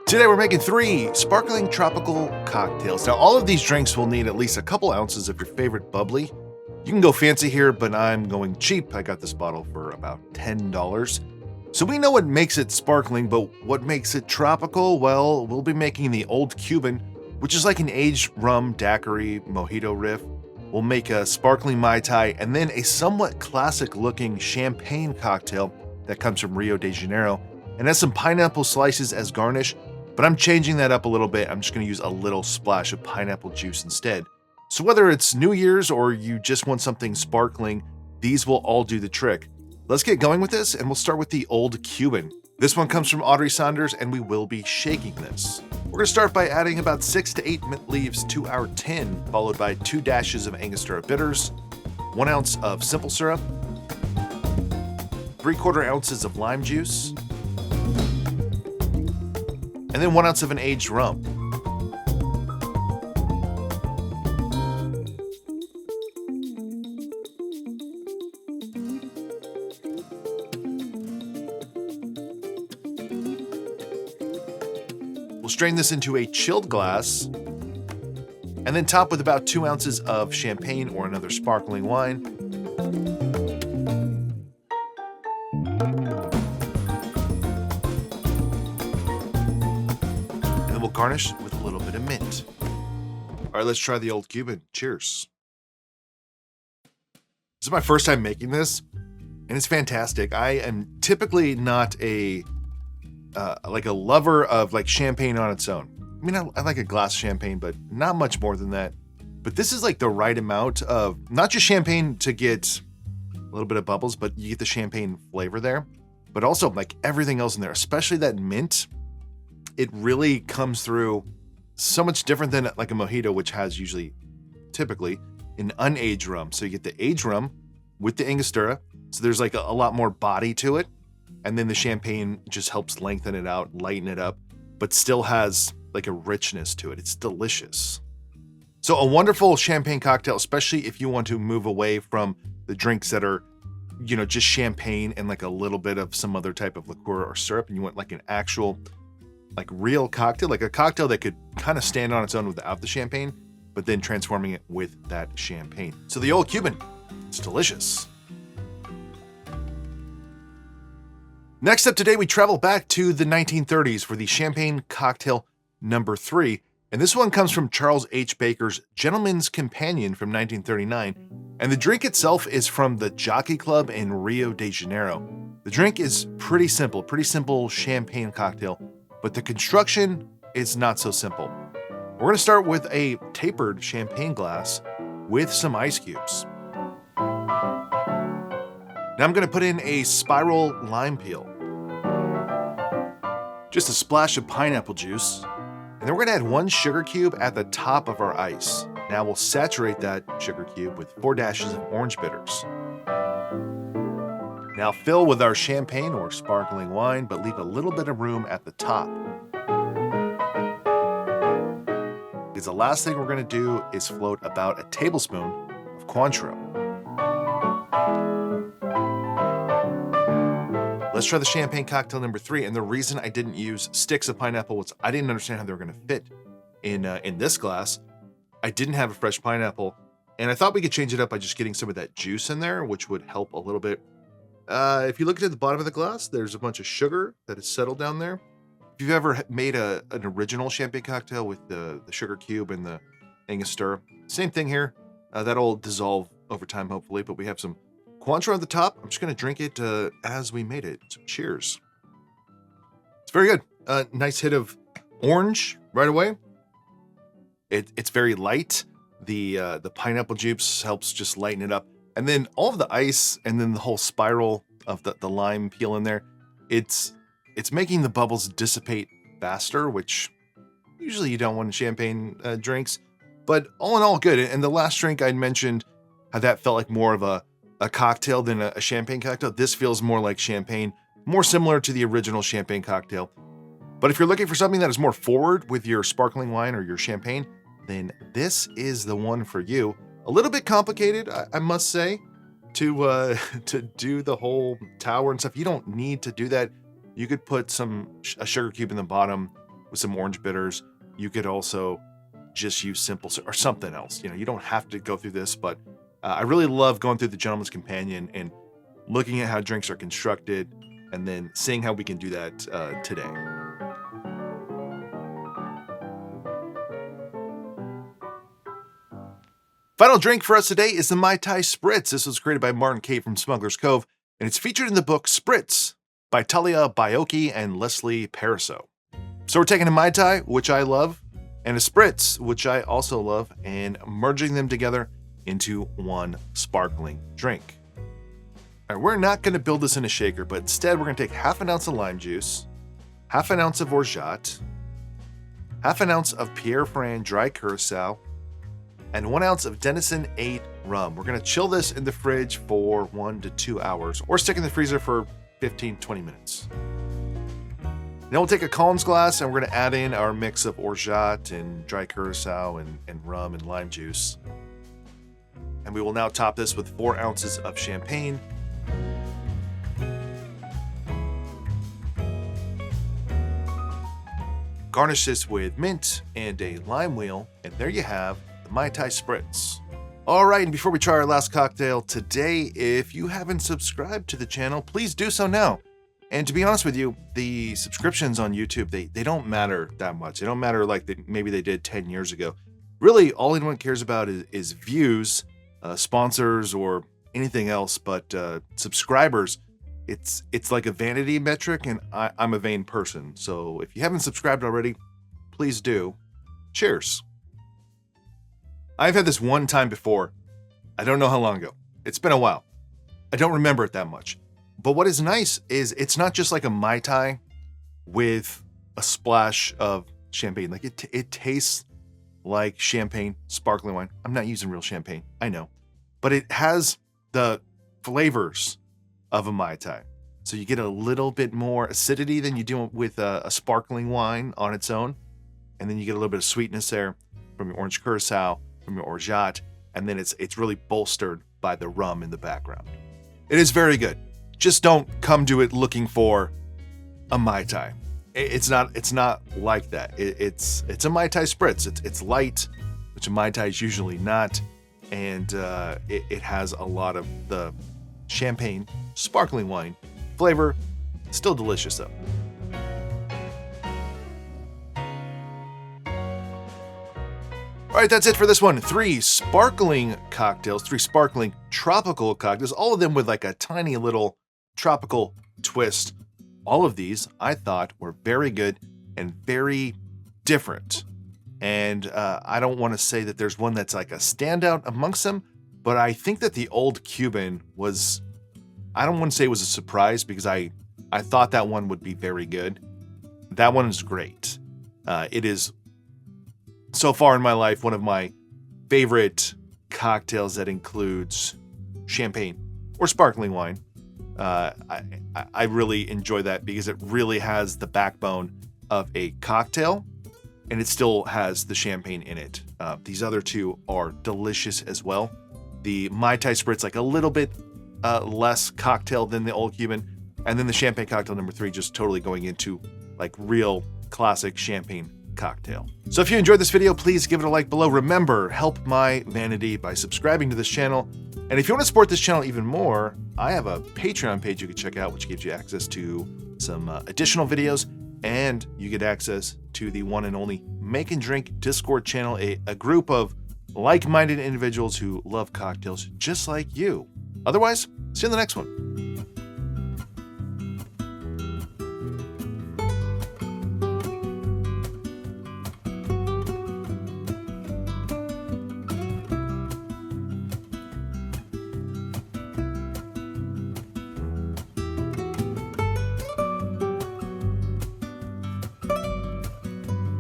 Today we're making 3 sparkling tropical cocktails. Now all of these drinks will need at least a couple ounces of your favorite bubbly. You can go fancy here, but I'm going cheap. I got this bottle for about $10. So we know what makes it sparkling, but what makes it tropical? Well, we'll be making the Old Cuban, which is like an aged rum daiquiri mojito riff. We'll make a sparkling Mai Tai, and then a somewhat classic looking champagne cocktail that comes from Rio de Janeiro and has some pineapple slices as garnish. But I'm changing that up a little bit. I'm just going to use a little splash of pineapple juice instead. So whether it's New Year's or you just want something sparkling, these will all do the trick. Let's get going with this, and we'll start with the Old Cuban. This one comes from Audrey Saunders, and we will be shaking this. We're going to start by adding about 6 to 8 mint leaves to our tin, followed by 2 dashes of Angostura bitters, 1 ounce of simple syrup, 3/4 ounces of lime juice, and then 1 ounce of an aged rum. We'll strain this into a chilled glass, and then top with about 2 ounces of champagne or another sparkling wine. We'll garnish with a little bit of mint. All right, let's try the Old Cuban. Cheers. This is my first time making this, and it's fantastic. I am typically not a lover of like champagne on its own. I mean, I like a glass of champagne, but not much more than that. But this is like the right amount of not just champagne to get a little bit of bubbles, but you get the champagne flavor there, but also like everything else in there, especially that mint. It really comes through so much different than like a mojito, which has typically an unaged rum. So you get the aged rum with the Angostura. So there's like a lot more body to it. And then the champagne just helps lengthen it out, lighten it up, but still has like a richness to it. It's delicious. So a wonderful champagne cocktail, especially if you want to move away from the drinks that are, just champagne and like a little bit of some other type of liqueur or syrup. And you want like an actual like real cocktail, like a cocktail that could kind of stand on its own without the champagne, but then transforming it with that champagne. So the Old Cuban, it's delicious. Next up today, we travel back to the 1930s for the champagne cocktail number 3. And this one comes from Charles H. Baker's Gentleman's Companion from 1939. And the drink itself is from the Jockey Club in Rio de Janeiro. The drink is pretty simple champagne cocktail, but the construction is not so simple. We're going to start with a tapered champagne glass with some ice cubes. Now I'm going to put in a spiral lime peel, just a splash of pineapple juice, and then we're going to add 1 sugar cube at the top of our ice. Now we'll saturate that sugar cube with 4 dashes of orange bitters. Now fill with our champagne or sparkling wine, but leave a little bit of room at the top. Because the last thing we're going to do is float about a tablespoon of Cointreau. Let's try the champagne cocktail number 3. And the reason I didn't use sticks of pineapple was I didn't understand how they were going to fit in this glass. I didn't have a fresh pineapple, and I thought we could change it up by just getting some of that juice in there, which would help a little bit. If you look at the bottom of the glass, there's a bunch of sugar that is settled down there. If you've ever made an original champagne cocktail with the sugar cube and the Angostura, same thing here. That'll dissolve over time, hopefully, but we have some Cointreau on the top. I'm just going to drink it as we made it. So cheers. It's very good. Nice hit of orange right away. It's very light. The pineapple juice helps just lighten it up. And then all of the ice and then the whole spiral of the lime peel in there, it's making the bubbles dissipate faster, which usually you don't want in champagne drinks. But all in all, good. And the last drink I'd mentioned, how that felt like more of a cocktail than a champagne cocktail. This feels more like champagne, more similar to the original champagne cocktail. But if you're looking for something that is more forward with your sparkling wine or your champagne, then this is the one for you. A little bit complicated, I must say, to do the whole tower and stuff. You don't need to do that. You could put a sugar cube in the bottom with some orange bitters. You could also just use simple or something else. You don't have to go through this, but I really love going through the Gentleman's Companion and looking at how drinks are constructed and then seeing how we can do that today. Final drink for us today is the Mai Tai Spritz. This was created by Martin Kate from Smuggler's Cove, and it's featured in the book Spritz by Talia Baiocchi and Leslie Pariseau. So we're taking a Mai Tai, which I love, and a Spritz, which I also love, and merging them together into one sparkling drink. All right, we're not going to build this in a shaker, but instead we're going to take half an ounce of lime juice, half an ounce of orgeat, half an ounce of Pierre Ferrand dry curacao, and 1 ounce of Denison 8 rum. We're going to chill this in the fridge for 1 to 2 hours, or stick in the freezer for 15-20 minutes. Then we'll take a Collins glass and we're going to add in our mix of orgeat and dry curacao and rum and lime juice. And we will now top this with 4 ounces of champagne. Garnish this with mint and a lime wheel, and there you have the Mai Tai Spritz. All right, and before we try our last cocktail today, if you haven't subscribed to the channel, please do so now. And to be honest with you, the subscriptions on YouTube, they don't matter that much. They don't matter like maybe they did 10 years ago. Really, all anyone cares about is views, sponsors, or anything else. But subscribers, it's like a vanity metric, and I'm a vain person. So if you haven't subscribed already, please do. Cheers. I've had this one time before. I don't know how long ago. It's been a while. I don't remember it that much. But what is nice is it's not just like a Mai Tai with a splash of champagne. Like it tastes like champagne, sparkling wine. I'm not using real champagne, I know. But it has the flavors of a Mai Tai. So you get a little bit more acidity than you do with a sparkling wine on its own. And then you get a little bit of sweetness there from your orange curacao, from your orgeat. And then it's really bolstered by the rum in the background. It is very good. Just don't come to it looking for a Mai Tai. It's not like that. It's a Mai Tai Spritz. It's light, which a Mai Tai is usually not, and it has a lot of the champagne, sparkling wine flavor. Still delicious though. All right, that's it for this one. 3 sparkling cocktails, 3 sparkling tropical cocktails, all of them with like a tiny little tropical twist. All of these I thought were very good and very different. And I don't want to say that there's one that's like a standout amongst them, but I think that the Old Cuban was, I don't want to say it was a surprise because I thought that one would be very good. That one is great. It is, so far in my life, one of my favorite cocktails that includes champagne or sparkling wine. I really enjoy that because it really has the backbone of a cocktail and it still has the champagne in it. These other two are delicious as well. The Mai Tai Spritz, like a little bit less cocktail than the Old Cuban, and then the champagne cocktail number 3 just totally going into like real classic champagne cocktail. So if you enjoyed this video, please give it a like below. Remember, help my vanity by subscribing to this channel. And if you want to support this channel even more, I have a Patreon page you can check out, which gives you access to some additional videos, and you get access to the one and only Make and Drink Discord channel, a group of like-minded individuals who love cocktails just like you. Otherwise, see you in the next one.